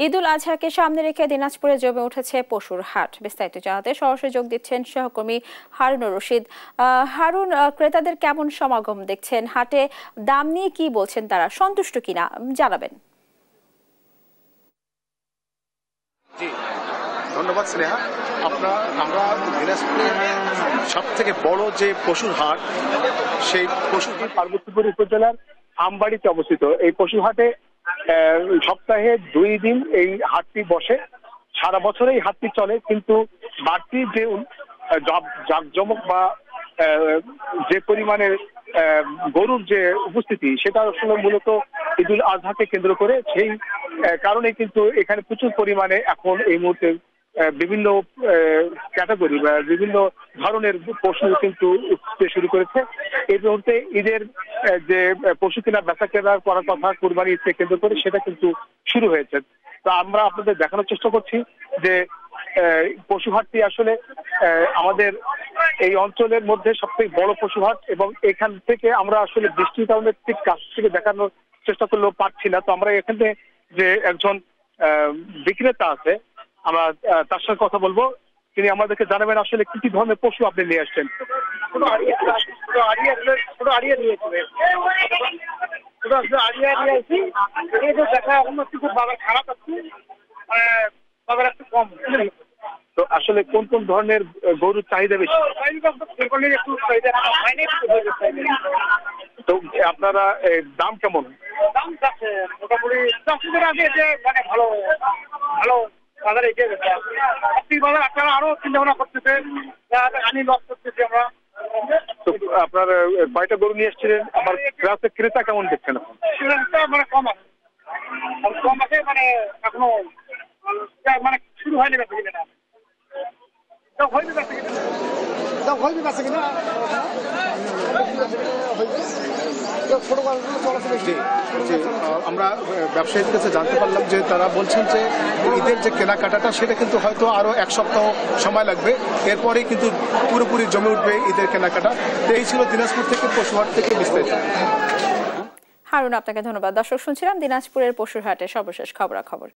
ঈদুল আজহাকে সামনে রেখে দিনাজপুরে জমে উঠেছে পশুর হাট। বিস্তারিত জানাতে সরাসরি যোগ দিচ্ছেন সহকর্মী হারুনুর রশিদ। হারুন, ক্রেতাদের কেমন সমাগম দেখছেন? হাটে দাম নিয়ে কি বলছেন তারা? সন্তুষ্ট কিনা জানাবেন। ধন্যবাদ স্নেহা। আমরা দিনাজপুরের সব থেকে বড় যে পশুর হাট, সেই পশুটি পার্বতীপুর উপজেলার আমবাড়িতে অবস্থিত। এই পশু হাটে সপ্তাহে 2 দিন এই হাটটি বসে। সারা বছরে এই হাটটি চলে, কিন্তু বাড়তি যে জাঁকজমক বা যে পরিমাণের গরুর যে উপস্থিতি, সেটা আসলে মূলত ঈদুল আজহাকে কেন্দ্র করে। সেই কারণে কিন্তু এখানে প্রচুর পরিমাণে এখন এই মুহূর্তে বিভিন্ন ক্যাটাগরি বা বিভিন্ন ধরনের পশু কিন্তু উঠতে শুরু করেছে। এই মুহূর্তে ঈদের যে পশু কেনা বেচা কেনা করার কথা কুরবানি ঈদকে কেন্দ্র করে, সেটা কিন্তু শুরু হয়েছে। তো আমরা আপনাদের দেখানোর চেষ্টা করছি যে পশু হাটটি আসলে আমাদের এই অঞ্চলের মধ্যে সবথেকে বড় পশু হাট, এবং এখান থেকে আমরা আসলে বৃষ্টির কারণে ঠিক কাছ থেকে দেখানোর চেষ্টা করলেও পারছি না। তো আমরা এখানে যে একজন বিক্রেতা আছে, আমরা তার সঙ্গে কথা বলবো। তিনি আমাদেরকে জানাবেন আসলে কি কি ধরনের পশু আপনি নিয়ে আসছেন। তো আসলে কোন কোন ধরনের গরুর চাহিদা বেশি? তো আপনারা দাম কেমন? দাম মোটামুটি 10 আগে যে মানে ভালো ভালো বাজারে এগিয়ে গেছে। বাজার আপনারা আরো চিন্তা ভাবনা করতেছে, আনি লস করতেছি আমরা। তো আপনার কয়টা গরু নিয়ে এসেছিলেন? আমার ক্রেতা কেমন দেখছেন এখন? মানে কম আছে, মানে এখনো মানে শুরু হয়নি বেশি কিনা। আমরা ব্যবসায়ীদের কাছে জানতে পারলাম যে তারা বলছেন যে ঈদের যে কেনাকাটাটা, সেটা কিন্তু হয়তো আরো 1 সপ্তাহ সময় লাগবে, এরপরেই কিন্তু পুরোপুরি জমে উঠবে ঈদের কেনাকাটা। তো এই ছিল দিনাজপুর থেকে পশুহাট থেকে বিস্তারিত। হারুন, আপনাকে ধন্যবাদ। দর্শক, শুনছিলাম দিনাজপুরের পশুর হাটের সর্বশেষ খবরাখবর।